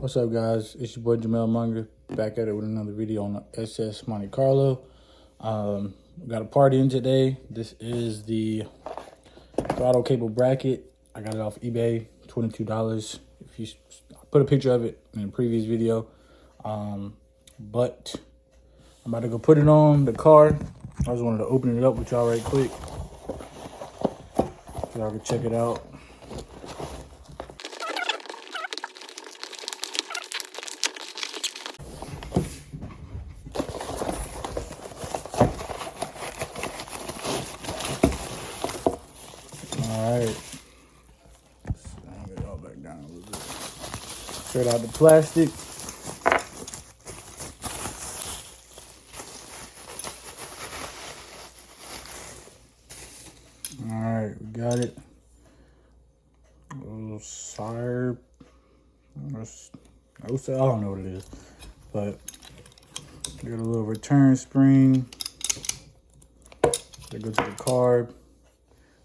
What's up, guys? It's your boy Jamel Munger, back at it with another video on the SS Monte Carlo. Got a part in today. This is the throttle cable bracket. I got it off eBay, $22. If you put a picture of it in a previous video, but I'm about to go put it on the car. I just wanted to open it up with y'all right quick, so y'all can check it out. Alright, get it all back down a little bit. Straight out the plastic. Alright, we got it. A little sire. I don't know what it is, but got a little return spring. That goes to the carb.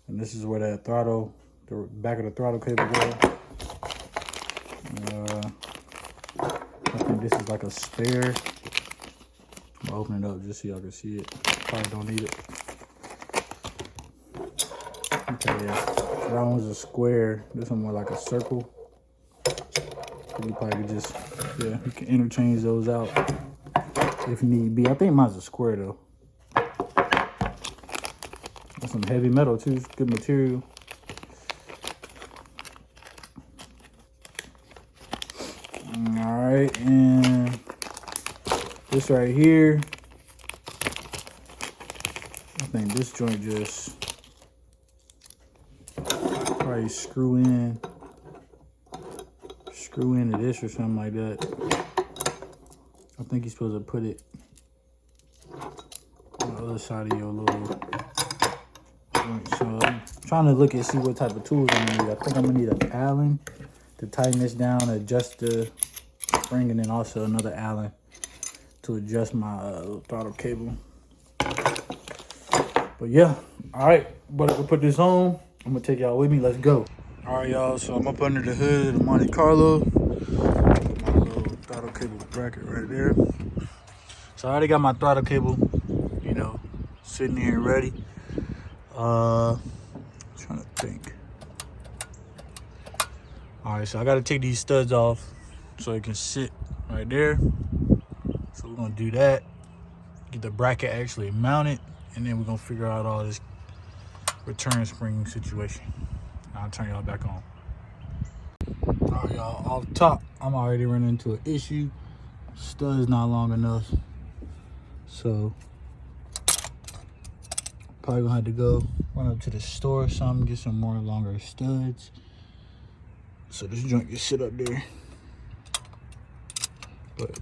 And this is where that throttle, the back of the throttle cable goes. I think this is like a spare. I'm gonna open it up just so y'all can see it. Probably don't need it. Okay, yeah. So that one's a square. This one more like a circle. You probably could just, yeah, you can interchange those out if need be. I think mine's a square though. That's some heavy metal too, it's good material. Alright, and this right here, I think this joint just probably screw into this or something like that. I think you're supposed to put it on the other side of your little joint. So I'm trying to look and see what type of tools I'm gonna need. I think I'm gonna need an Allen to tighten this down, adjust the spring, and then also another Allen to adjust my throttle cable. But yeah, all right, but we'll put this on. I'm gonna take y'all with me. Let's go. All right, y'all. So I'm up under the hood of the Monte Carlo. My little throttle cable bracket right there. So I already got my throttle cable, you know, sitting here ready. Trying to think. All right, so I got to take these studs off so it can sit right there. So we're gonna do that. Get the bracket actually mounted, and then we're gonna figure out all this return spring situation. I'll turn y'all back on. All right, y'all, off top, I'm already running into an issue. Stud's not long enough, so probably gonna have to go run up to the store or something, get some more longer studs, so this joint can sit up there. But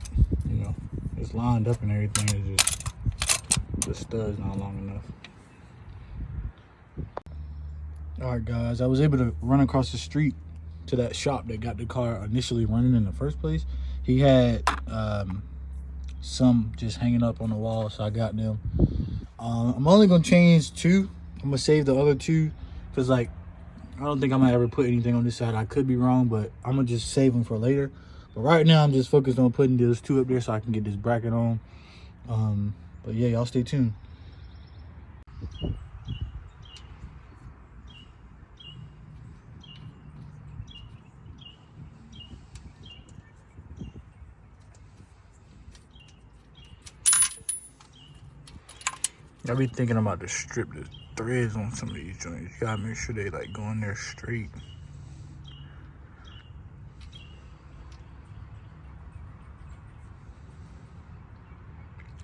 you know, it's lined up and everything. It's just the stud's not long enough. All right, guys, I was able to run across the street to that shop that got the car initially running in the first place. He had some just hanging up on the wall, so I got them. I'm only gonna change 2. I'm gonna save the other 2 because, like, I don't think I'm gonna ever put anything on this side. I could be wrong, but I'm gonna just save them for later. But right now, I'm just focused on putting those 2 up there so I can get this bracket on. But yeah, y'all stay tuned. I be thinking about to strip the threads on some of these joints. You gotta make sure they like go in there straight.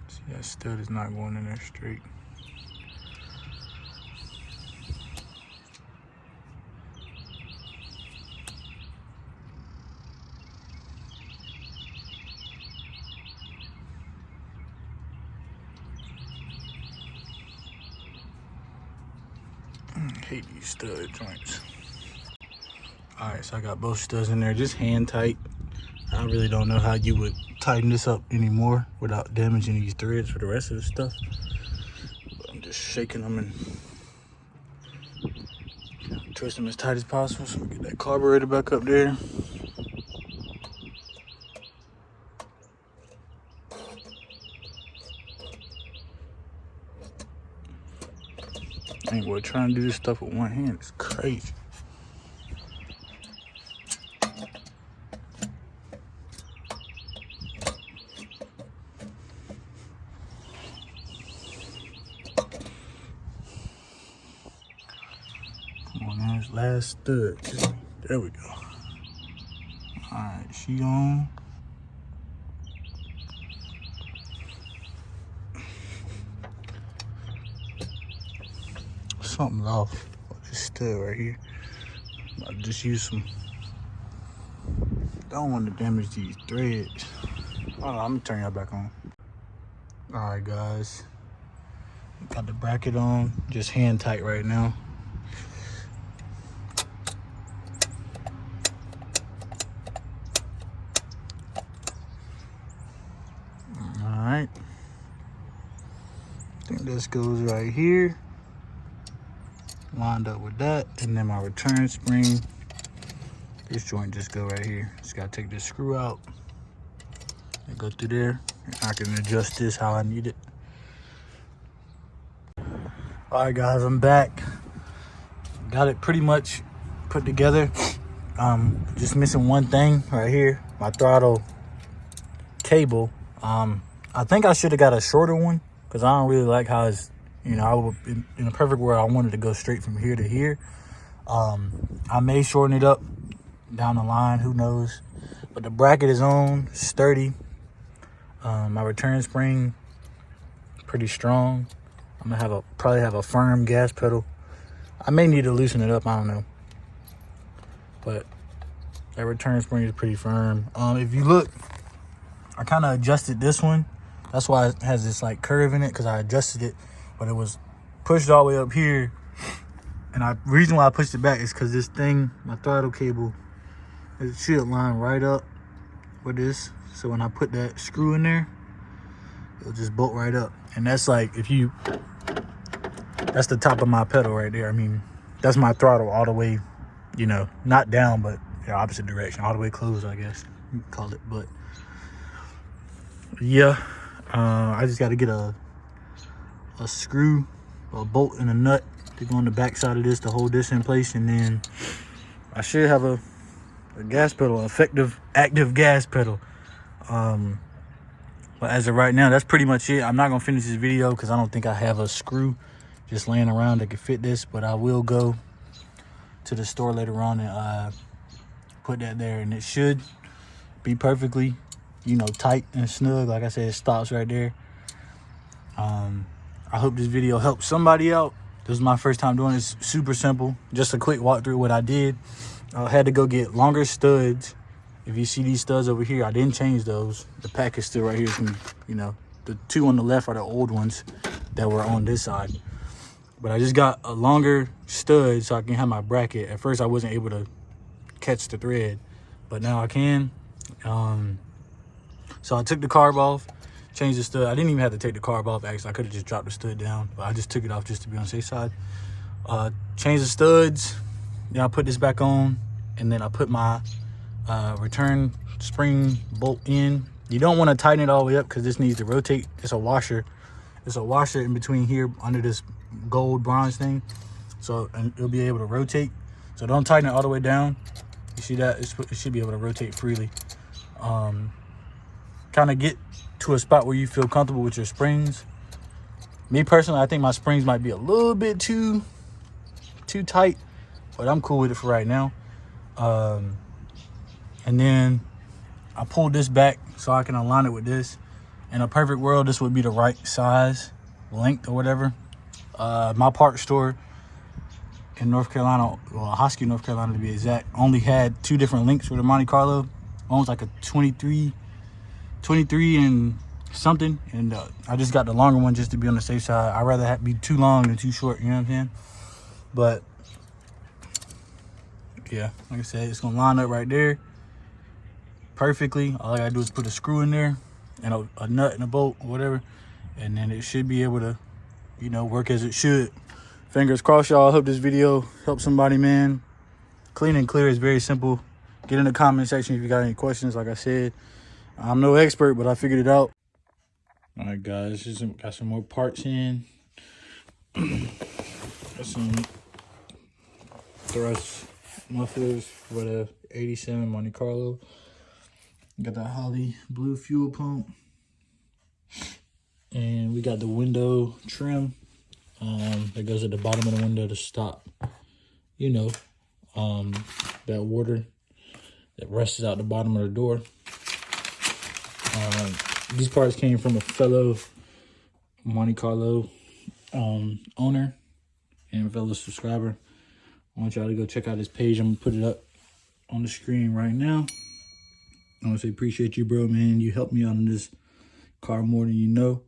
See, that stud is not going in there straight. I hate these stud joints. All right, so I got both studs in there, just hand tight. I really don't know how you would tighten this up anymore without damaging these threads for the rest of the stuff. But I'm just shaking them and twist them as tight as possible so we get that carburetor back up there. Ain't what trying to do this stuff with one hand is crazy. Come on now, this last stud. There we go. Alright, she on. Something's off with this stud right here. I'll just use some. Don't want to damage these threads. Oh, I'm gonna turn y'all back on. Alright guys. Got the bracket on, just hand tight right now. Alright. I think this goes right here. Lined up with that. And then my return spring. This joint just go right here. Just gotta take this screw out and go through there. And I can adjust this how I need it. Alright guys, I'm back. Got it pretty much put together. Just missing one thing right here. My throttle cable. I think I should have got a shorter one because I don't really like how it's, you know, I would, in a perfect world, I wanted to go straight from here to here. I may shorten it up down the line, who knows. But the bracket is on, sturdy. My return spring, pretty strong. I'm gonna probably have a firm gas pedal. I may need to loosen it up, I don't know. But that return spring is pretty firm. If you look, I kind of adjusted this one. That's why it has this like curve in it, because I adjusted it, but it was pushed all the way up here. And the reason why I pushed it back is because this thing, my throttle cable, it should line right up with this. So when I put that screw in there, it'll just bolt right up. And that's like, that's the top of my pedal right there. I mean, that's my throttle all the way, you know, not down, but the opposite direction, all the way closed, I guess you can call it. But yeah, I just got to get a screw, a bolt and a nut to go on the back side of this to hold this in place. And then I should have a gas pedal, effective active gas pedal. But as of right now, that's pretty much it. I'm not gonna finish this video because I don't think I have a screw just laying around that can fit this, but I will go to the store later on and put that there, and it should be perfectly, you know, tight and snug. Like I said, it stops right there. I hope this video helps somebody out. This is my first time doing this. Super simple, just a quick walkthrough of what I did. I had to go get longer studs. If you see these studs over here, I didn't change those. The pack is still right here. From, you know, the two on the left are the old ones that were on this side. But I just got a longer stud so I can have my bracket. At first, I wasn't able to catch the thread, but now I can. So I took the carb off, changed the stud. I didn't even have to take the carb off, actually. I could have just dropped the stud down, but I just took it off just to be on the safe side. Changed the studs. Then I put this back on, and then I put my return spring bolt in. You don't want to tighten it all the way up because this needs to rotate. It's a washer. It's a washer in between here under this gold bronze thing, so and it'll be able to rotate. So don't tighten it all the way down. You see that? It should be able to rotate freely. Kind of get to a spot where you feel comfortable with your springs. Me personally, I think my springs might be a little bit too tight, but I'm cool with it for right now. And then I pulled this back so I can align it with this. In a perfect world, this would be the right size, length, or whatever. My parts store in North Carolina, well, Hosky, North Carolina to be exact, only had two different links for the Monte Carlo. One was like a 23 and something, and I just got the longer one just to be on the safe side. I'd rather be too long than too short, you know what I'm saying? But yeah, like I said, it's gonna line up right there perfectly. All I gotta do is put a screw in there and a nut and a bolt or whatever, and then it should be able to, you know, work as it should. Fingers crossed, y'all. I hope this video helps somebody, man. Clean and clear is very simple. Get in the comment section if you got any questions. Like I said, I'm no expert, but I figured it out. All right, guys, just got some more parts in. Got some thrust mufflers for the 87 Monte Carlo. Got the Holly blue fuel pump. And we got the window trim that goes at the bottom of the window to stop, you know, that water that rushes out the bottom of the door. These parts came from a fellow Monte Carlo owner and fellow subscriber. I want y'all to go check out his page. I'm gonna put it up on the screen right now. I want to say appreciate you, bro, man. You helped me out in this car more than you know.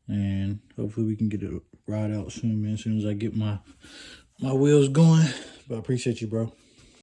And hopefully we can get a ride out soon, man. As soon as I get my wheels going. But I appreciate you, bro.